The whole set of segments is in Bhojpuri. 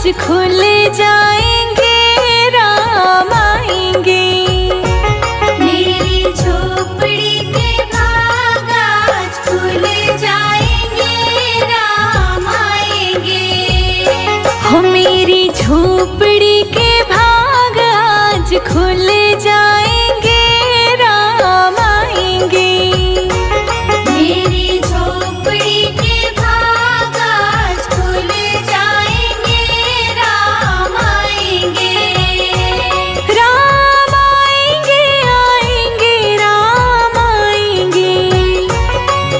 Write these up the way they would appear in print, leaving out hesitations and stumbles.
आज खुल जाएंगे, राम आएंगे। मेरी झोपड़ी के भाग आज खुल जाएंगे, राम आएंगे। हो मेरी झोपड़ी के भाग आज खुल जाएंगे, राम आएंगे। मेरी झोपड़ी के भाग आज खुल जाएंगे, राम आएंगे। राम आएंगे, आएंगे, राम आएंगे।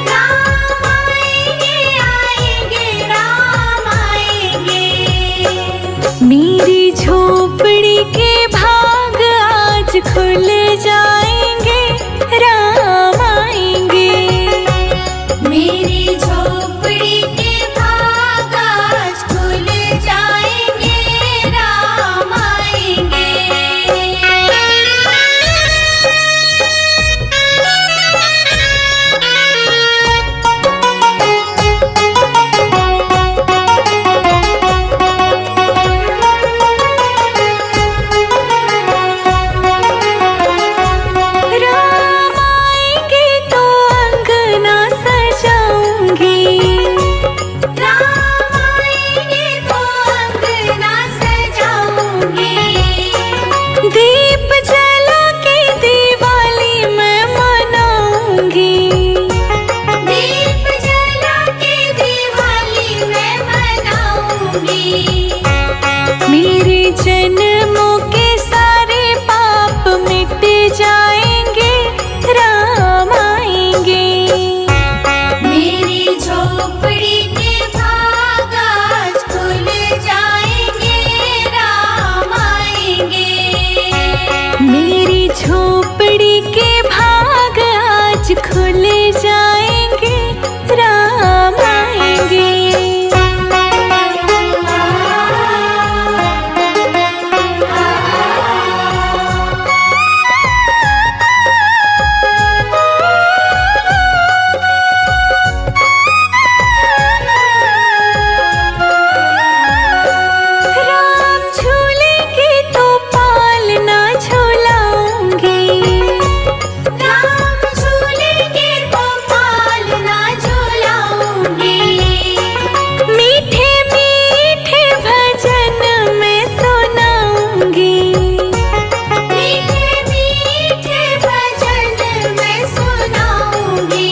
राम आएंगे, आएंगे, राम आएंगे। मेरी झोपड़ी के भाग आज खुल जाएंगे, राम आएंगे। मेरी झोपड़ी के भाग आज खुल जाएंगे, राम आएंगे। राम आएंगे तो अंगना सजाऊंगी। राम आएंगे तो अंगना सजाऊंगी। दीप जला के दिवाली मैं मनाऊंगी। दीप जला के दिवाली मैं मनाऊंगी। मेरे जन्मों के सारे पाप मिट जाएंगे, राम आएंगे। मेरी झोपड़ी के भाग आज खुल जाएंगे, राम आएंगे। मेरी झोपड़ी के भाग आज खुल जाएंगे, राम आएंगे। राम झूलेंगे तो पालना झूलाऊंगी। राम झूलेंगे तो पालना झूलाऊंगी। मीठे मीठे भजन मैं सुनाऊंगी। मीठे मीठे भजन मैं सुनाऊंगी।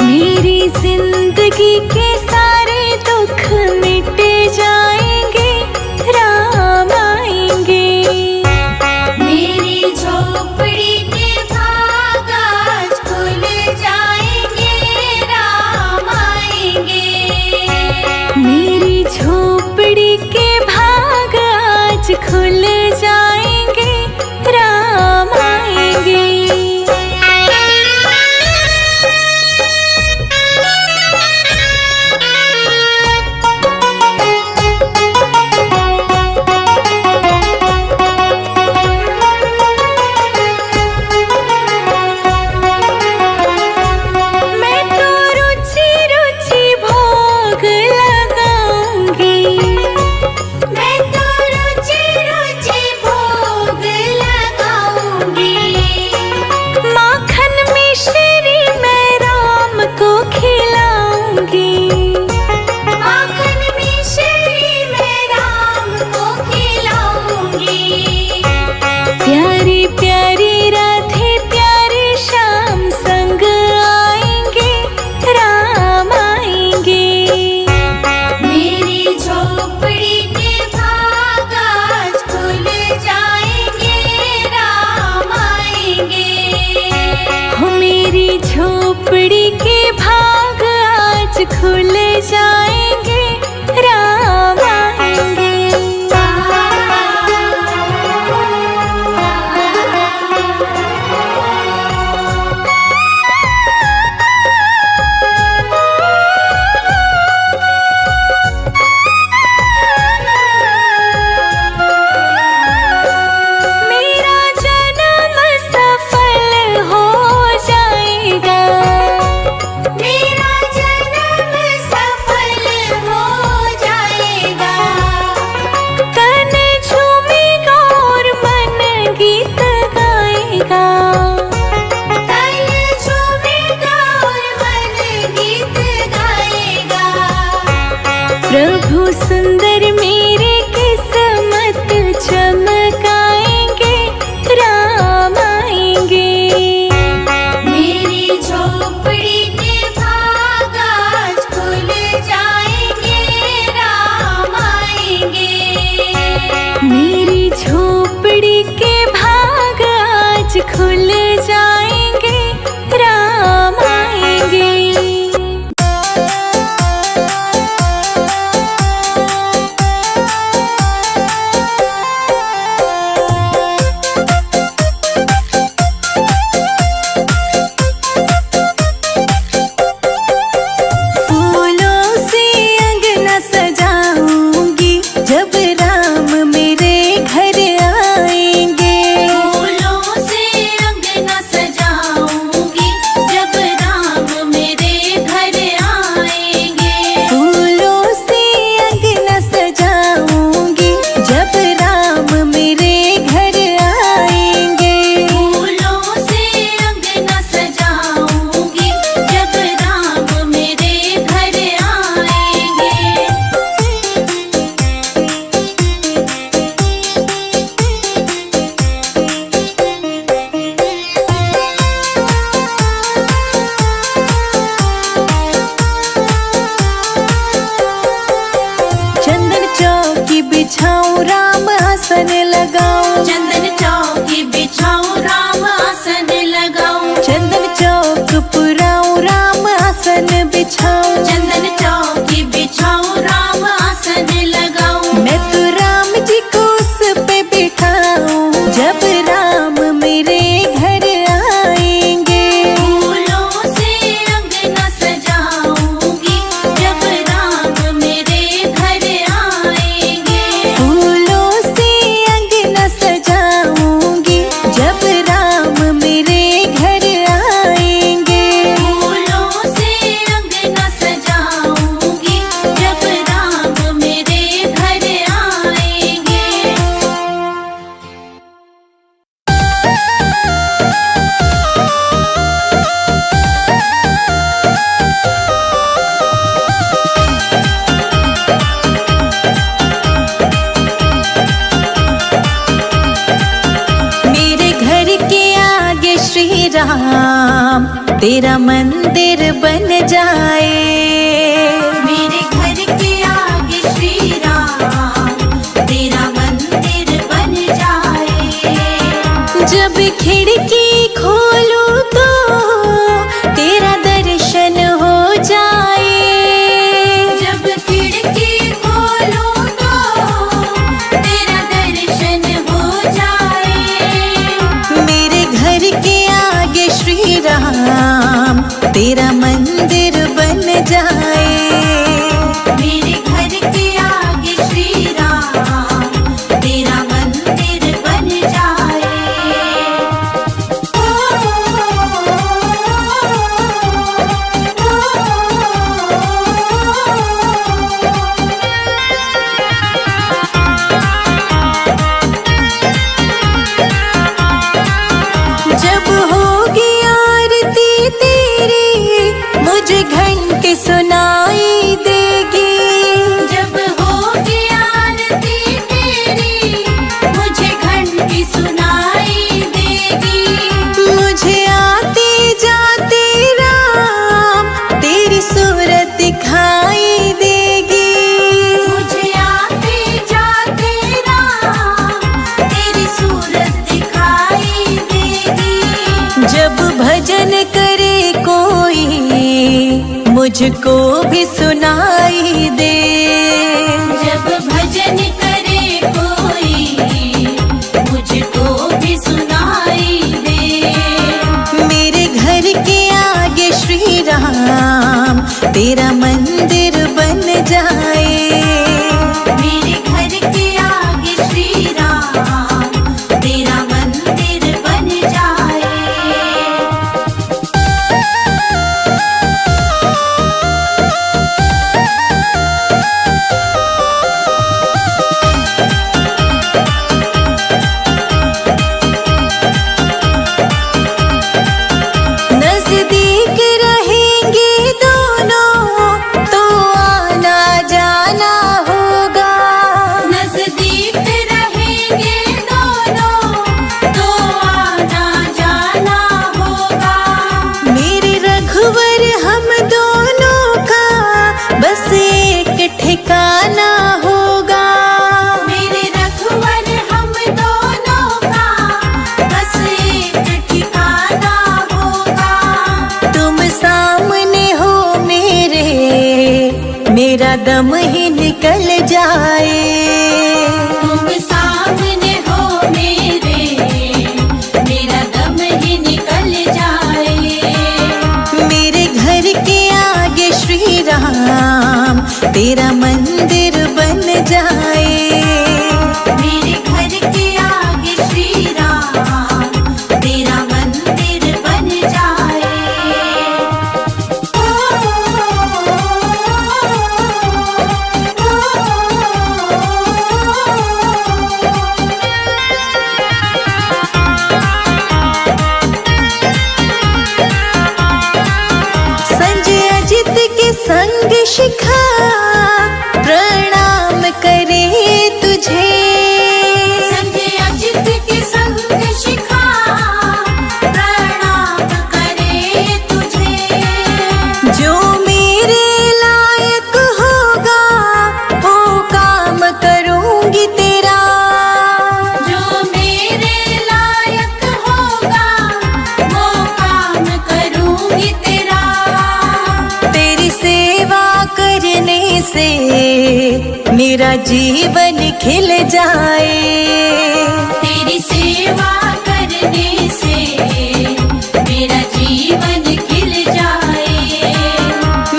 मेरी जिंदगी के सारे दुख मिट जाएंगे, राम आएंगे। मेरी झोपड़ी के भाग आज खुल जाएंगे, राम आएंगे। मेरी झोपड़ी के भाग आज खुल जाएंगे, राम आएंगे। मैं तो रुचि रुचि भोग लगाऊंगी। मैं तो रुचि रुचि भोग लगाऊंगी। माखन मिश्री मैं राम को खिलाऊंगी। माखन मिश्री मैं राम को खिलाऊंगी। प्यारी प्यारी राधे प्यारे श्याम संग आएंगे, राम आएंगे। मेरी झोपड़ी के भाग आज खुल जाएंगे, राम आएंगे। हो मेरी झोपड़ी के भाग आज खुल जाएंगे, राम आएंगे। मेरा जन्म सफल हो जाएगा। मेरा जन्म बिछाऊं राम आसन लगाऊं, चंदन चौकी बिछाऊं राम आसन लगाऊं, चंदन चौक पुराऊं राम आसन बिछाऊं, चंदन चौकी बिछाऊं राम आसन लगाऊं। मैं तो राम जी को उस पे बिठाऊं, जब राम मेरे घर आएंगे। फूलों से अंगना सजाऊंगी, जब राम मेरे घर आएंगे। फूलों से अंगना सजाऊंगी, जब राम मेरे घर आएंगे। फूलों से अंगना सजाऊंगी, जब राम मेरे घर आएंगे। मेरे घर के आगे श्री राम तेरा मंदिर बन जाए। मेरे घर के आगे श्री राम तेरा मंदिर बन जाए। जब खिड़की खोलूं तो तेरा दर्शन हो जाए। जब खिड़की खोलूं तो तेरा दर्शन हो जाए। मेरे घर के आगे श्री राम तेरा मंदिर बन जाए। मेरे घर के आगे श्री राम तेरा मंदिर बन जाए। जब होगी आरती तेरी मुझे घंटी सुनाई देगी। जब होगी आरती तेरी मुझे घंटी सुनाई देगी। मुझे आते जाते राम तेरी सूरत दिखाई देगी। मुझे आते जाते राम तेरी सूरत दिखाई देगी। जब भजन करे कोई मुझको भी सुनाई दे। जब भजन करे कोई मुझको भी सुनाई दे। मेरे घर के आगे श्री राम तेरा मंदिर बन जाए। मेरे घर के आगे श्री राम तेरा मंदिर बन जाए। नजदीक रहेंगे दोनों तो आना जाना होगा। नजदीक रहेंगे दोनों तो आना जाना होगा। मेरे रघुवर हम दोनों का बस एक ठिकाना होगा। मेरे रघुवर हम दोनों का बस एक ठिकाना होगा। तुम सामने हो मेरा दम ही निकल जाए। तुम सामने हो मेरा दम ही निकल जाए। मेरे घर के आगे श्री राम तेरा मंदिर बन जाए। मेरे घर के आगे श्री राम तेरा मंदिर बन जाए। संजय अजित के संग शिखा प्रणाम करे मेरा जीवन खिल जाए। तेरी सेवा करने से मेरा जीवन खिल जाए।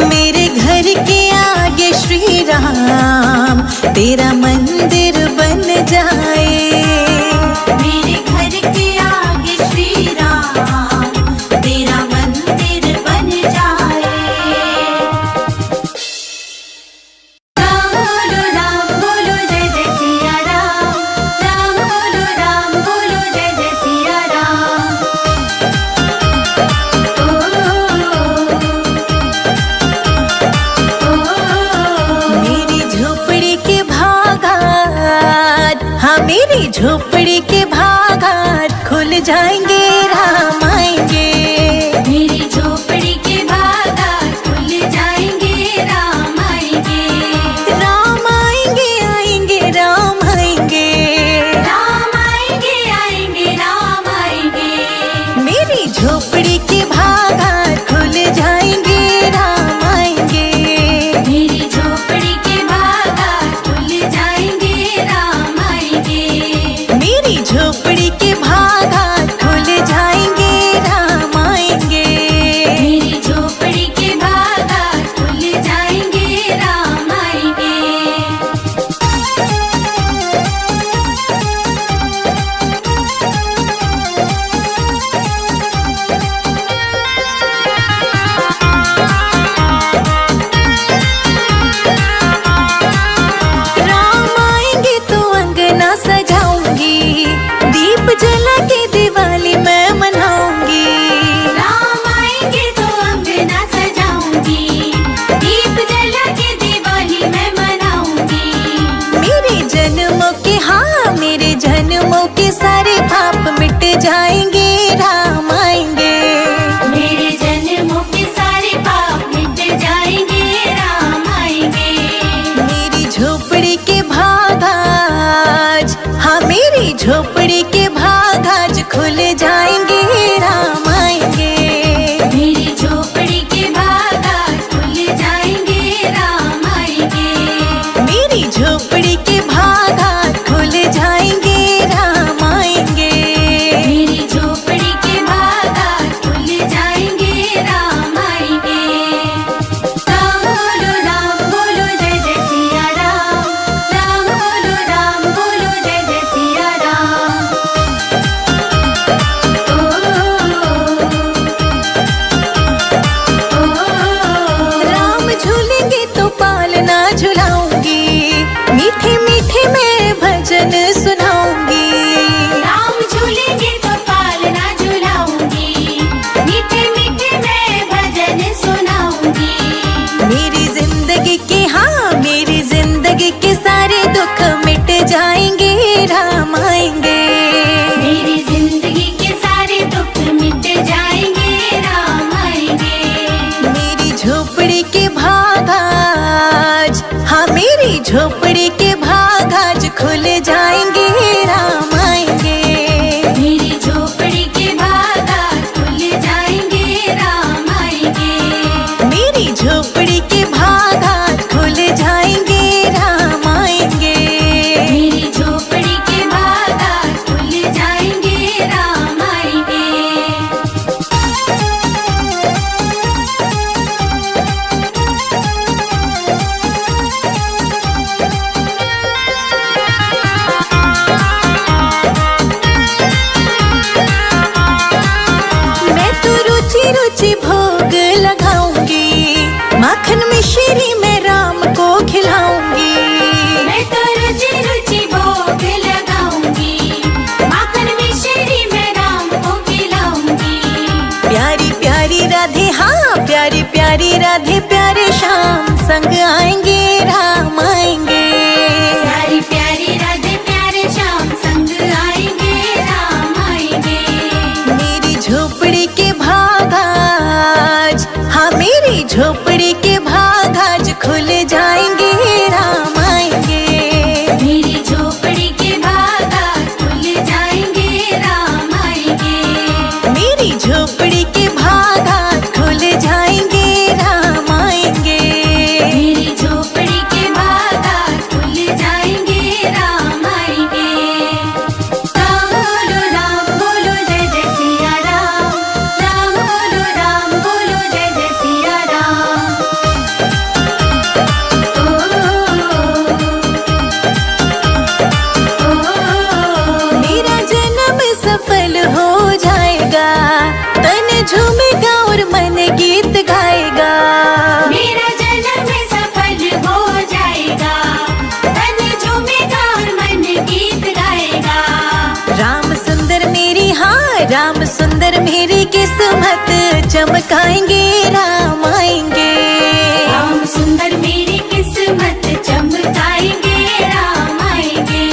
मेरे घर के आगे श्री राम तेरा मंदिर बन जाए। मेरे घर के आगे श्री राम तेरा मंदिर बन जाए। राम बोलो जय जय सिया राम। राम बोलो जय जय सिया राम। मेरी झोपड़ी के भागात, हाँ मेरी झोपड़ी के भागात खुल जाएंगे, राम आएंगे। मेरी झोपड़ी के भागात खुल जाएंगे, राम आएंगे। राम आएंगे आएंगे राम आएंगे। राम आएंगे आएंगे राम आएंगे। मेरी झोपड़ी के भागात खुल जाएंगे, राम आएंगे। मेरी झोपड़ी के भागात खुल जाएंगे, राम आएंगे। मेरी झोपड़ी के भागात खुल जाएंगे, झूमेगा और मन गीत गाएगा। मेरा जन्म सफल हो जाएगा, तन झूमेगा और मन गीत गाएगा। राम सुंदर मेरी, हाँ राम सुंदर मेरी किस्मत चमकाएंगे, राम आएंगे। राम सुंदर मेरी किस्मत चमकाएंगे, राम आएंगे।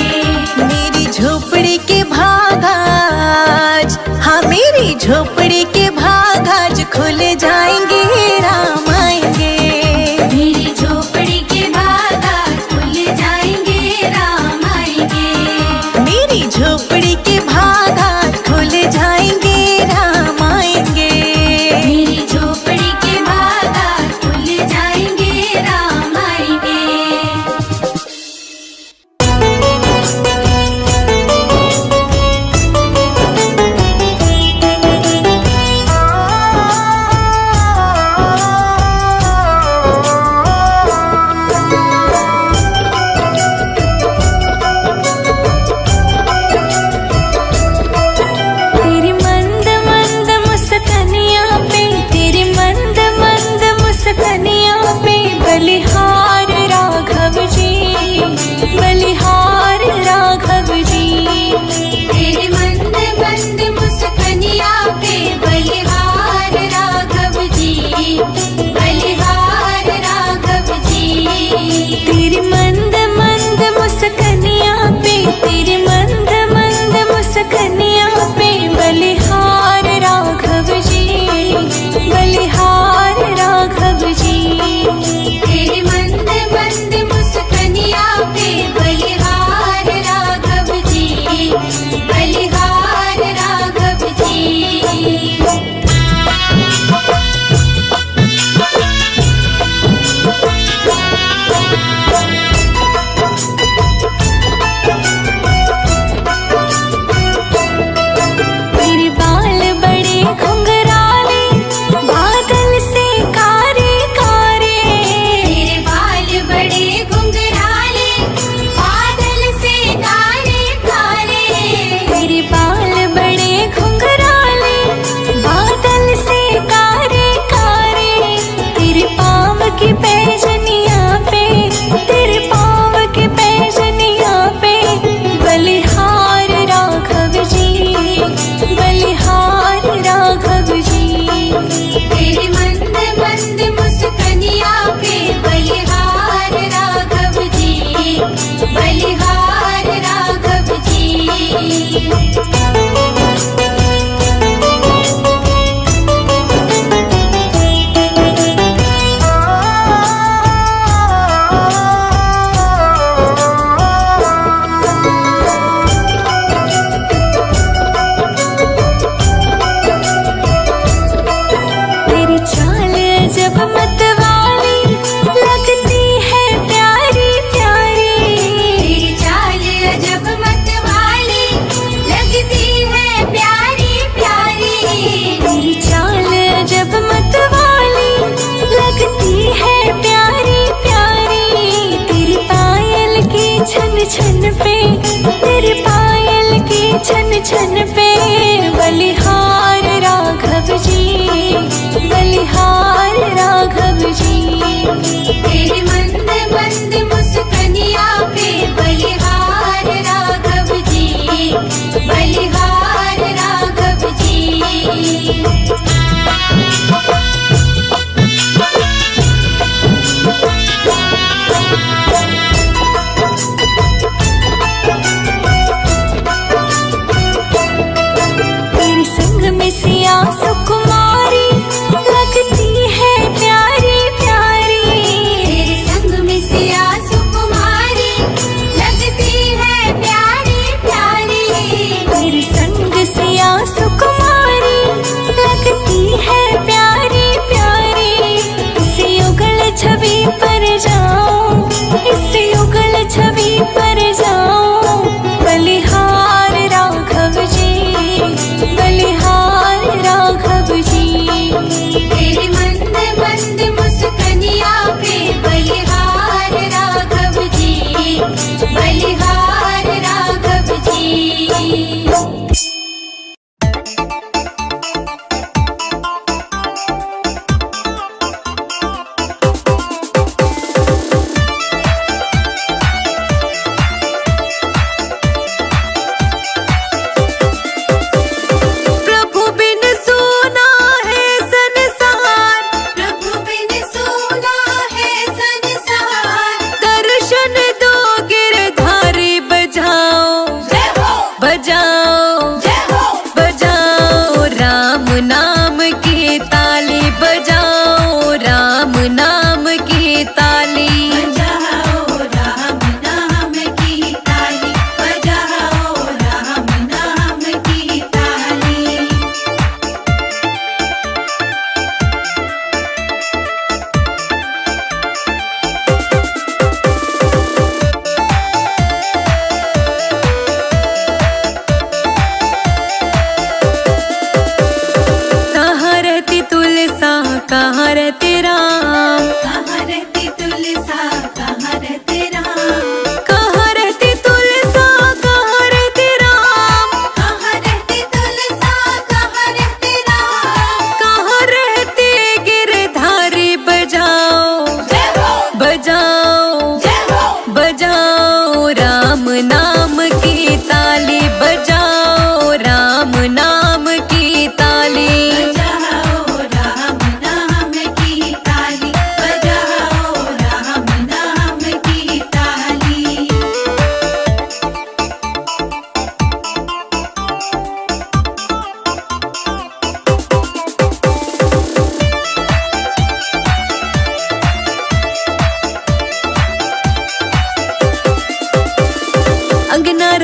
मेरी झोपड़ी के भाग आज, हाँ मेरी झोपड़ी के भाग आज खुल जाएंगे, राम आएंगे। मेरी झोपड़ी के भाग आज खुल जाएंगे, राम आएंगे। मेरी झोपड़ी के भाग आज खुल जाएंगे, राम आएंगे। मेरी झोपड़ी के भाग आज खुल जाएंगे, राम आएंगे। तेरी मंद मंद मुस्कानियाँ पे, तेरी मंद मंद मुस्कानियाँ पे बलिहार राघव जी, बलिहार राघव जी। तेरे मंद मंद मुस्कानियाँ पे बलिहार राघव जी, बलिहार राघव जी। तेरी मंद मंद मुस्कानियाँ पे, तेरी मंद मंद मुस्कानियाँ पे बलिहार राघव जी, बलिहार राघव जी। तेरे मंद मंद मुस्कानियाँ पे बलिहार राघव जी, बलिहार राघव जी। तेरे बाल बड़े घुंघराले, बादल से कारे कारे। तेरे बाल बड़े घुंघराले, बादल से कारे कारे। तेरे बाल बड़े घुंघराले, बादल से कारे कारे। तेरे पाँव की पैजनियाँ पे, तेरे पाँव की पैजनियाँ पे बलिहार राघव जी, बलिहार राघव जी। तेरे मंद मंद मुस्कानियाँ पे बलिहार राघव जी, बलिहार राघव जी। तेरी चाल जब मतवाली लगती है प्यारी प्यारी। तेरी चाल जब मतवाली लगती है प्यारी प्यारी। तेरी चाल जब मतवाली लगती है प्यारी प्यारी। तेरी पायल की छन छन पे, तेरी पायल की छन छन पे बलिहार राघव जी, बलिहार राघव जी। तेरे मंद मंद मुस्कानियाँ पे बलिहार राघव जी, बलिहार राघव जी। तेरे संग में सिया सुकुमारी लगती है प्यारी प्यारी। तेरे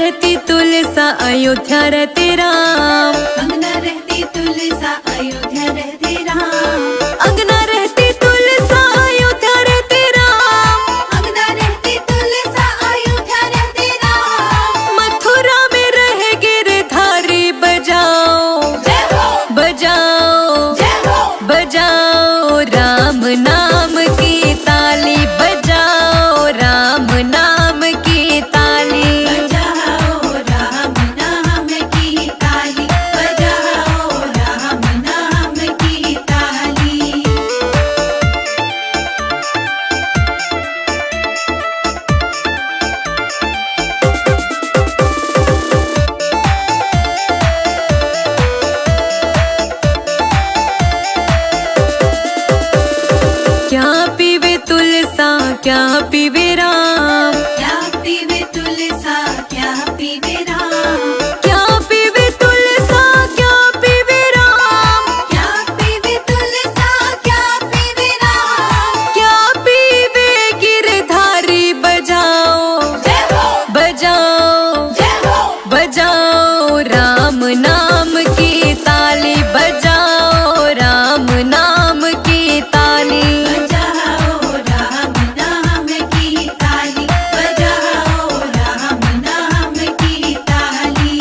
रहती तुलसा अयोध्या रहते राम। अंगना रहती तुलसा अयोध्या रहते राम। अंगना रहती तुलसा अयोध्या रहते राम। अंगना रहती तुलसा अयोध्या रहते राम। मथुरा में रहे गिरधारी बजाओ जय हो बजाओ जय हो बजाओ राम नाम की ताली बजाओ राम नाम की ताली। बजाओ राम नाम की ताली बजाओ राम नाम की ताली। क्या पीवे तुलसा क्या पीवे राम। क्या पीवे तुलसा क्या पीवे राम। क्या पीवे तुलसा क्या पीवे राम। क्या पीवे तुलसा क्या पीवे राम। क्या पीवे गिरधारी बजाओ जय हो बजाओ जय हो बजाओ राम नाम की ताली बजाओ राम नाम की ताली। बजाओ राम नाम की ताली बजाओ राम नाम की ताली।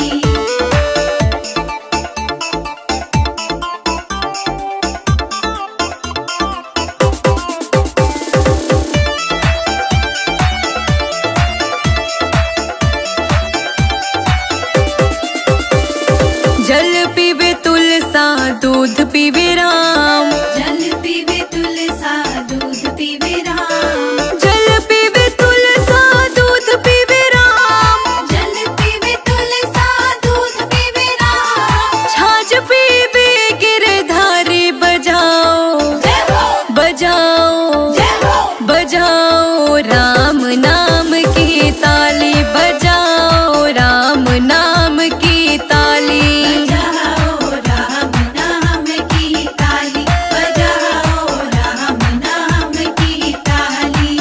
जल पीवे तुलसा दूध पीवे राम। जल पीवे तुलसा दूध पीवे राम। जल पीवे तुलसा दूध पीवे राम। जल पीवे तुलसा दूध पीवे राम। छाछ पीवे गिरधारी बजाओ जय हो बजाओ जय हो बजाओ राम नाम की ताली बजाओ राम नाम की ताली। बजाओ राम नाम की ताली बजाओ राम नाम की ताली।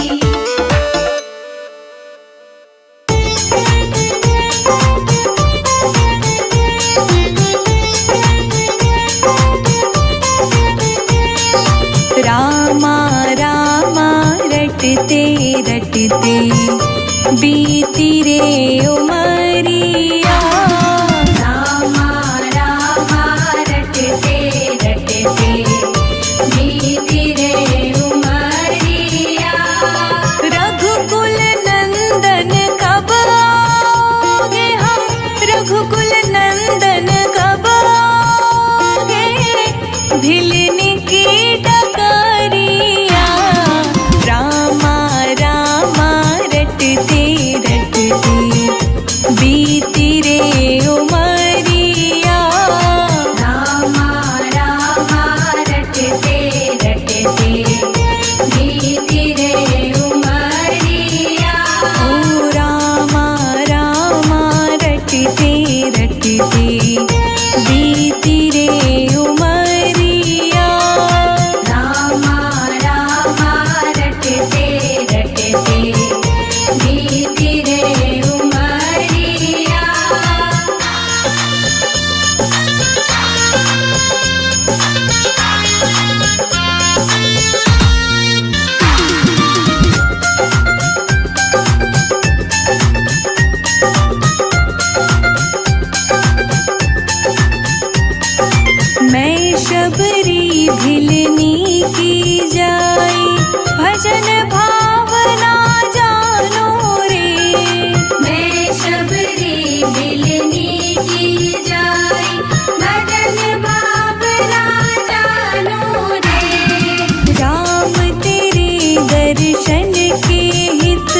रामा रामा रटते रटते बीती रे उमरिया। रामा रामा रटते रटते बीती रे उमरिया। रघुकुल नंदन कब आओगे हम रघुकुल नंदन कब आओगे भिलनी की डगरिया। रामा रामा रटते रटते बीती रे उमरिया। रामा रामा रटते रटते बीती रे उमरिया। ओ रामा रामा रटते रटते बीती रे उमरिया। रामा रामा रटते रटते बीती रे उमरिया। मैं शबरी भिलनी की जाई भजन भावना जानो रे। मैं शबरी बिलनी की जाई भजन भावना जानो रे। राम तेरे दर्शन के हित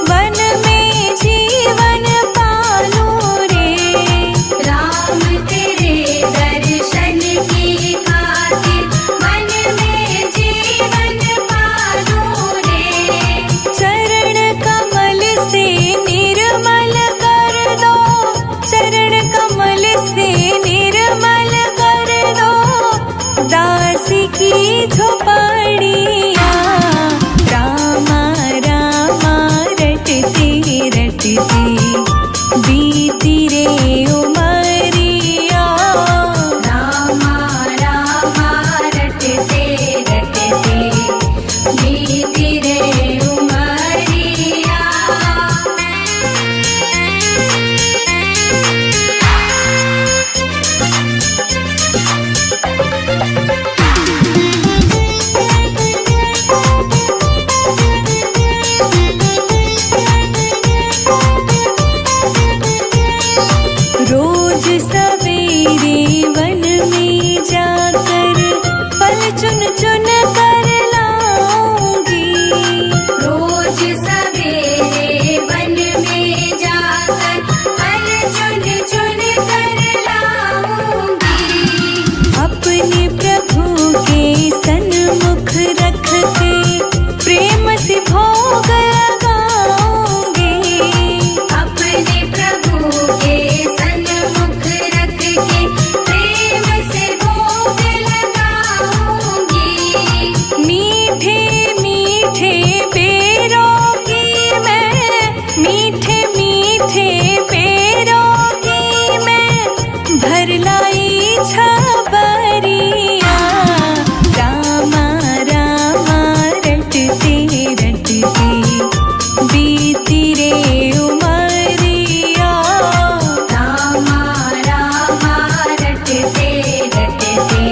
वन में जीवन पालो रे। राम तेरे दर्शन की खातिर मन में जीवन पालो रे। चरण कमल से निर्मल कर दो कर फल चुन चुन कर लाऊंगी। अपने प्रभु के सन्मुख रख के प्रेम से भोग लगाऊंगी। अपने प्रभु के सन्मुख रख के प्रेम से भोग लगाऊंगी। मीठे मीठे बेरों की मैं, मीठे मीठे बेरों की मैं भर लाई छबरिया। रामा रामा रटते रटते बीती रे उमरिया। रामा रामा रटते रटते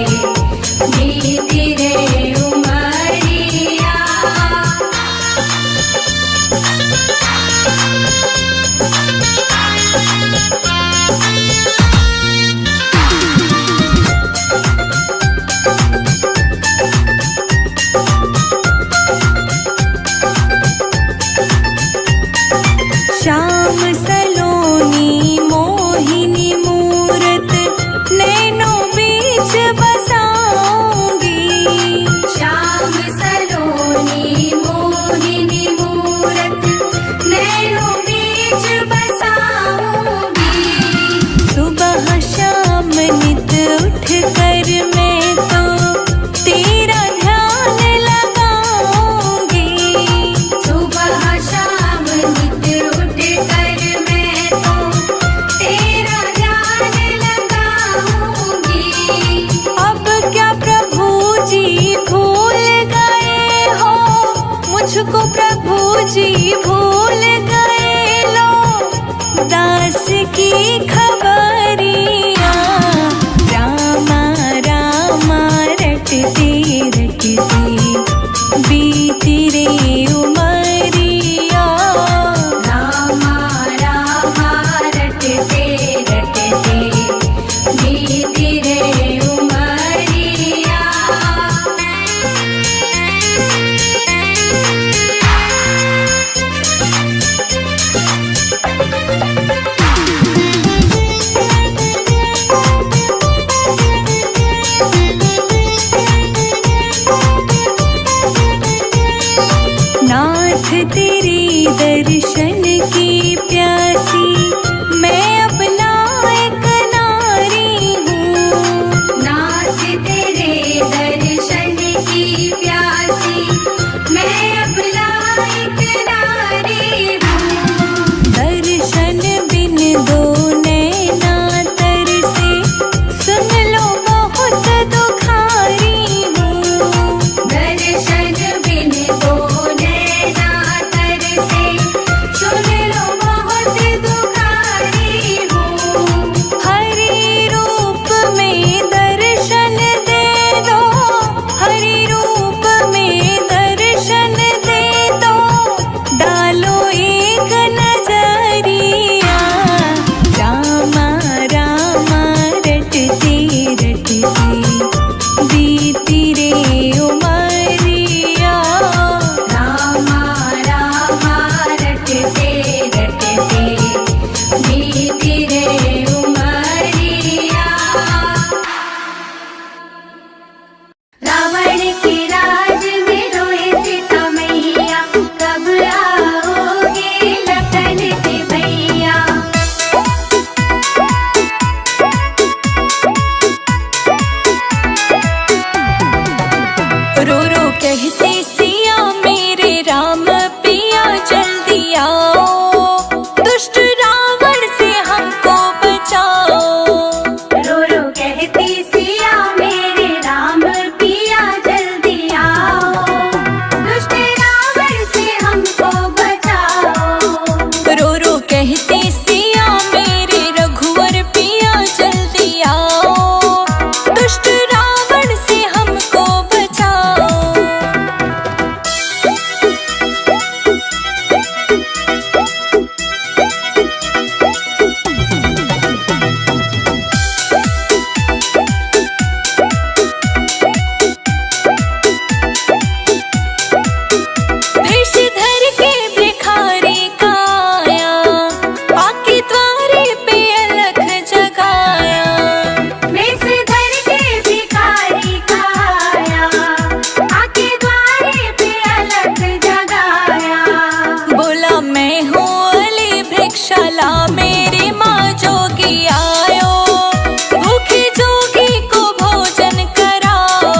बीती रे उमरिया। श्याम सलोनी मोहिनी मूरत नैनों बीच बसाऊंगी। श्याम सलोनी मोहिनी मूरत नैनों बीच बसाऊंगी। सुबह शाम नित उठ कर मैं तो तेरा ध्यान लगाऊंगी। सुबह शाम नित उठ कर मैं तो तेरा ध्यान लगाऊंगी। अब क्या प्रभु जी भूल गए हो मुझको, प्रभु जी भूल गए लो दास की खबरिया। रामा रामा रटते रटते बीती रे उमरिया। रामा रामा रटते रटते बीती रे उमरिया। नाथ तेरे दर्शन की प्यासी मैं अपना एक नारी हूँ। नाथ तेरे दर्शन की प्यासी मैं अपना एक नारी हूँ। दर्शन बिन दो नैना तरसे सुन लो बहुत दुखारी हूँ। दर्शन बिन दो नैना तरसे सुन लो बहुत दुखारी मेरे माँ जोगी आयो, भूखे जोगी को भोजन कराओ।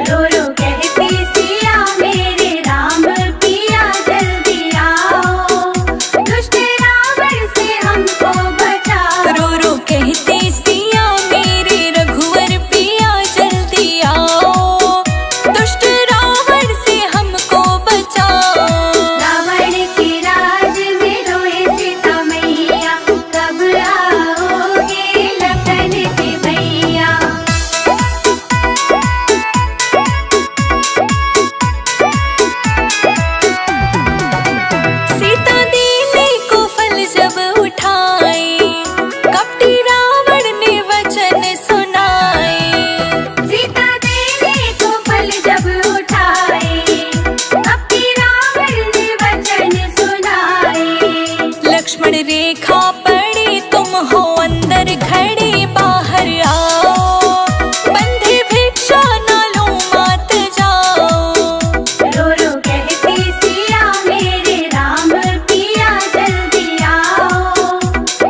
रो रो कहती सिया मेरे राम पिया जल्दी आओ, दुष्ट रावण से हमको बचाओ। रो रो कहते सिया मेरे रघुवर पिया जल्दी आओ, दुष्ट रावण से हमको बचाओ। रावण के राज में रोए सीता मैया, कब आओगे लखन के भैया। सीता देने को फल जब उठाए, कपटी रावण ने वचन सुनाए। सीता देने को फल जब उठाए, कपटी रावण ने वचन सुनाए। लक्ष्मण रेखा पड़े तुम हो अंदर खड़े, बाहर आओ, बंधे भिक्षा ना लो मात जाओ। रो रो कहती सिया मेरे राम पिया जल्दी आओ,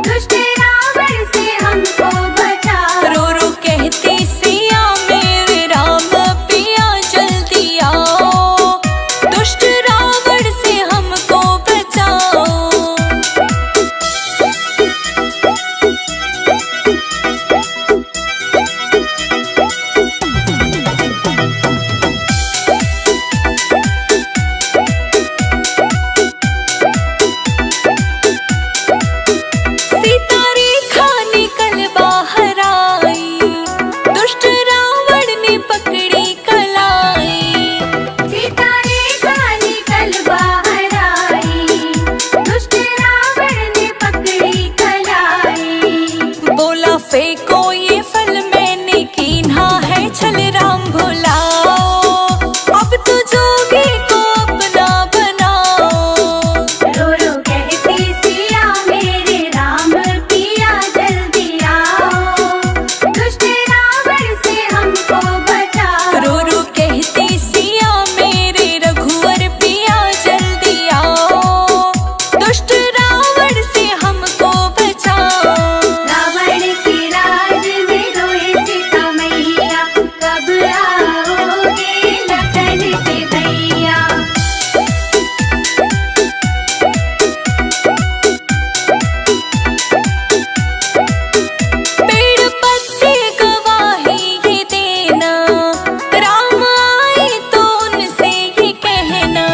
दुष्ट रावण से हमको बचाओ। रो रो कहते सिया मेरे राम पिया जल्दी आओ, दुष्ट रावण से हमको बचाओ। सीता रेखा निकल बाहर आई, दुष्ट रावण ने पकड़ी कलाई। सीता रेखा निकल बाहर आई, दुष्ट रावण ने पकड़ी कलाई। बोला फेंको ये फल मैंने कीन्हा है छल, राम भुलाओ, अब तो जोगी को अपना बनाओ। रो रो कहती सिया मेरे राम पिया जल्दी आओ, दुष्ट रावण से हमको बचाओ। रो रो कहती सिया मेरे रघुवर पिया जल्दी आओ, दुष्ट रावण से हमको बचाओ। रावण के राज में रोए सीता मैया, कब आओगे लखन के भैया। पेड़ पत्ते गवाही ये देना, राम आए तो उनसे ये कहना।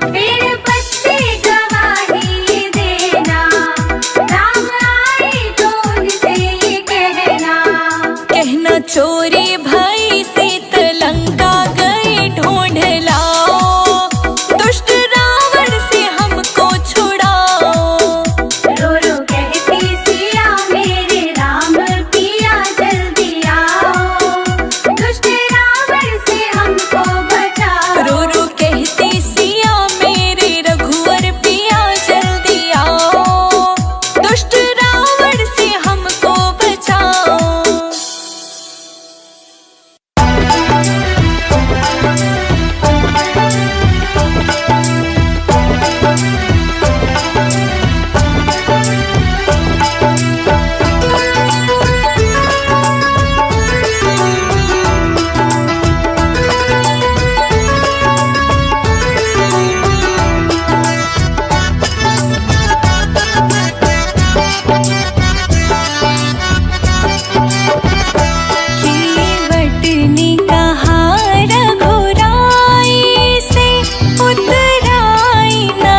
पेड़ पत्ते गवाही देना, राम आए तो उनसे ये कहना। कहना चोरी भई सीत लंका गए ढूंढ लाओ, दुष्ट रावण से हमको छुड़ाओ। रो रो कहती सिया मेरे राम पिया जल्दी आओ, दुष्ट रावण से हमको बचाओ। रो रो कहती सिया मेरे रघुवर पिया जल्दी आओ, दुष्ट रावण से हमको बचाओ। उतराई ना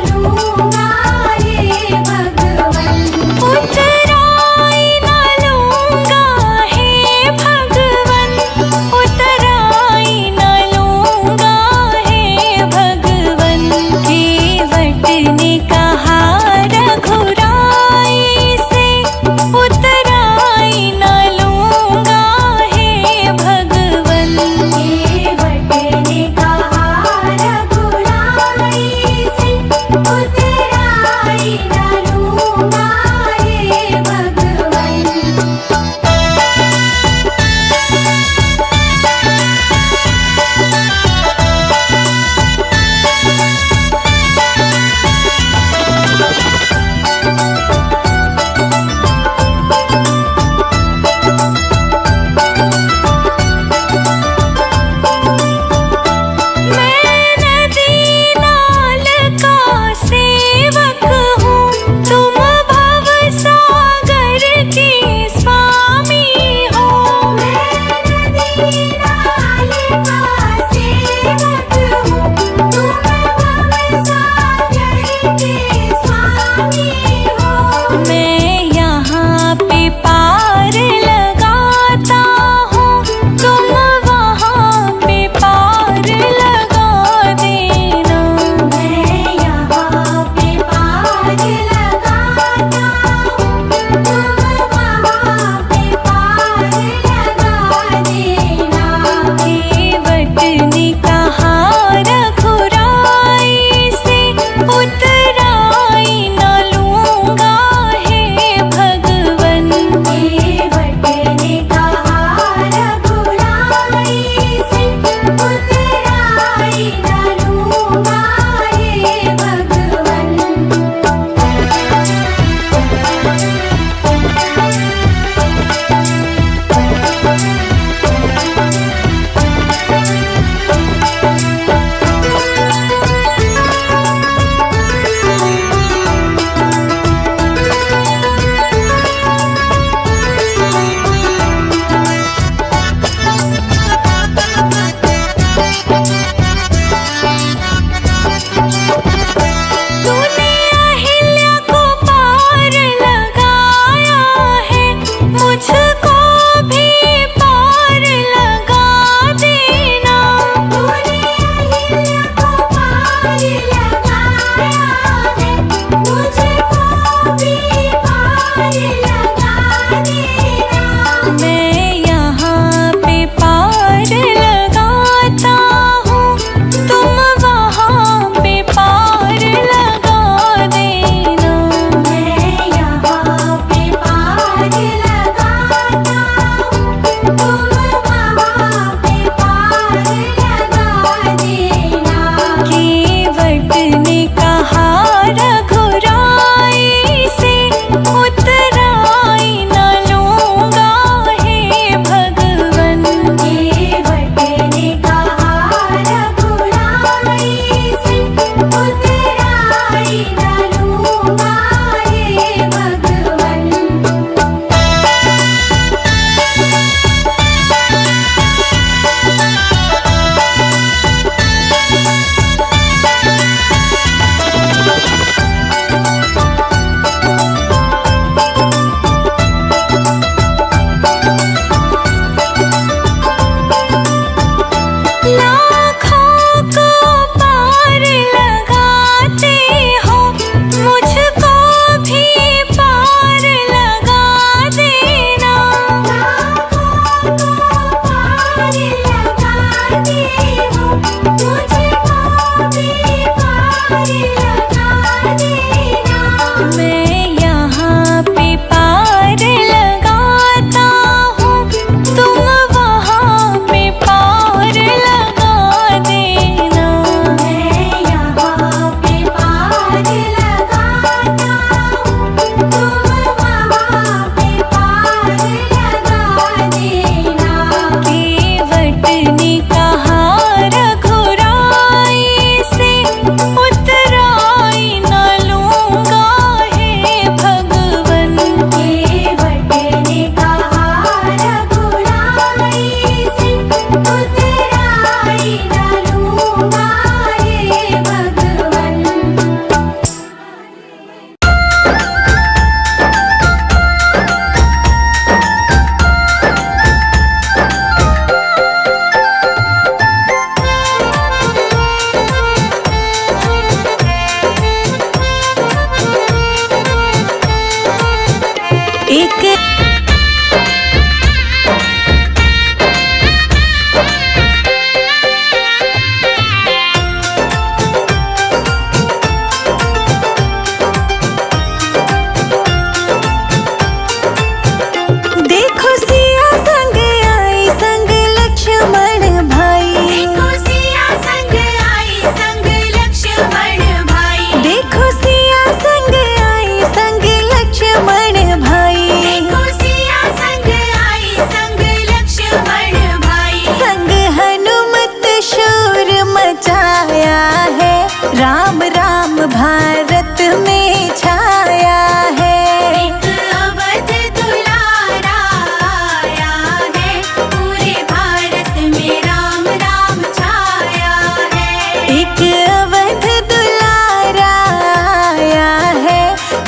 लूंगा रे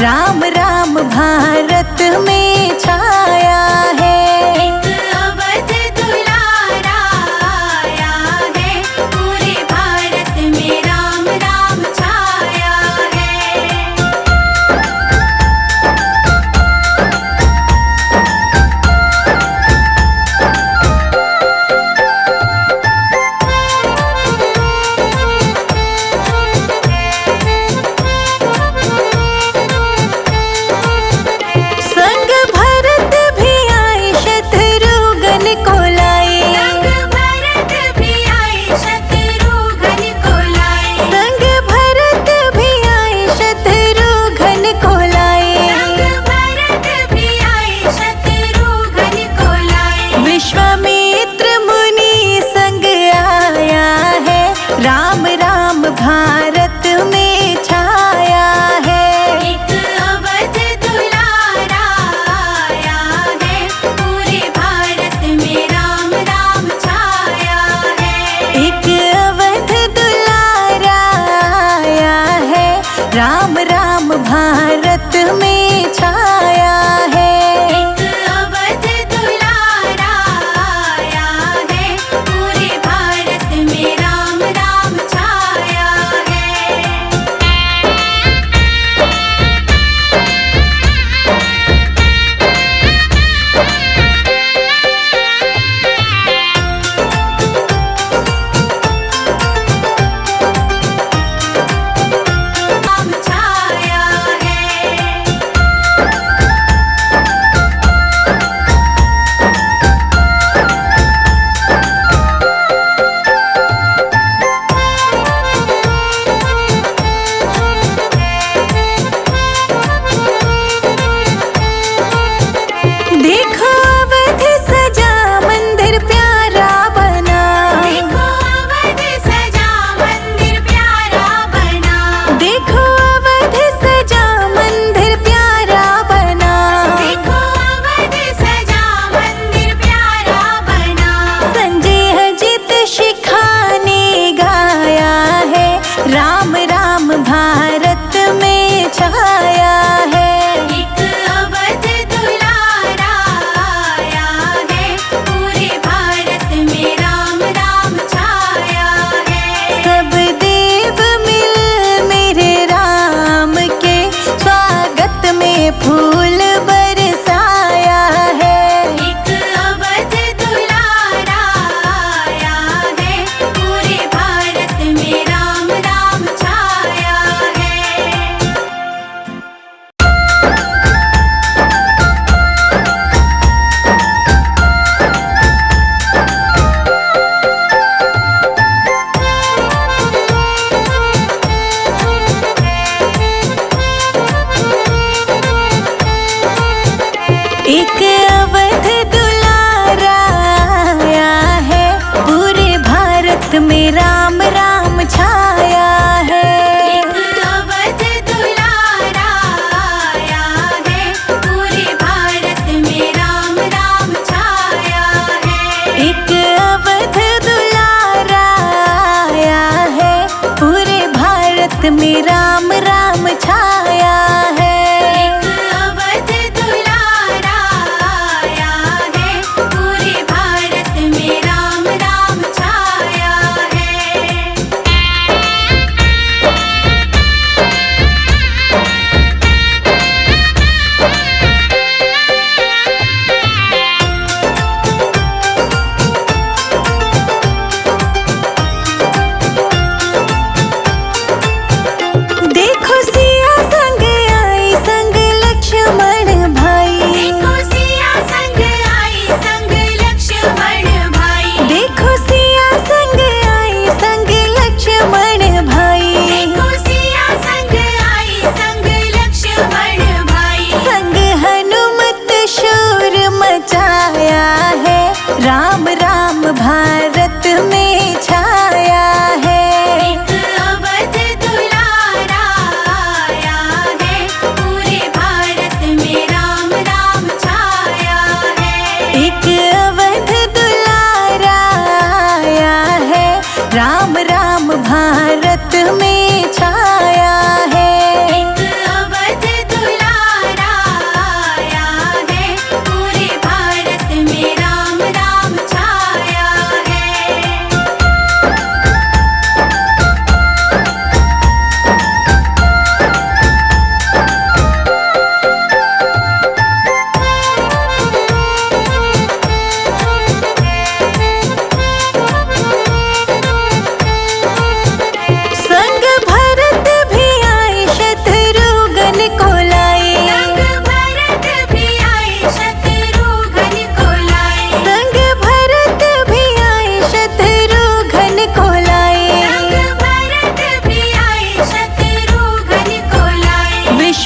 राम राम भारत में छाया है। एक अवध दुलारा आया है, पूरे भारत में राम राम छाया है। संग भरत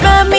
विश्व में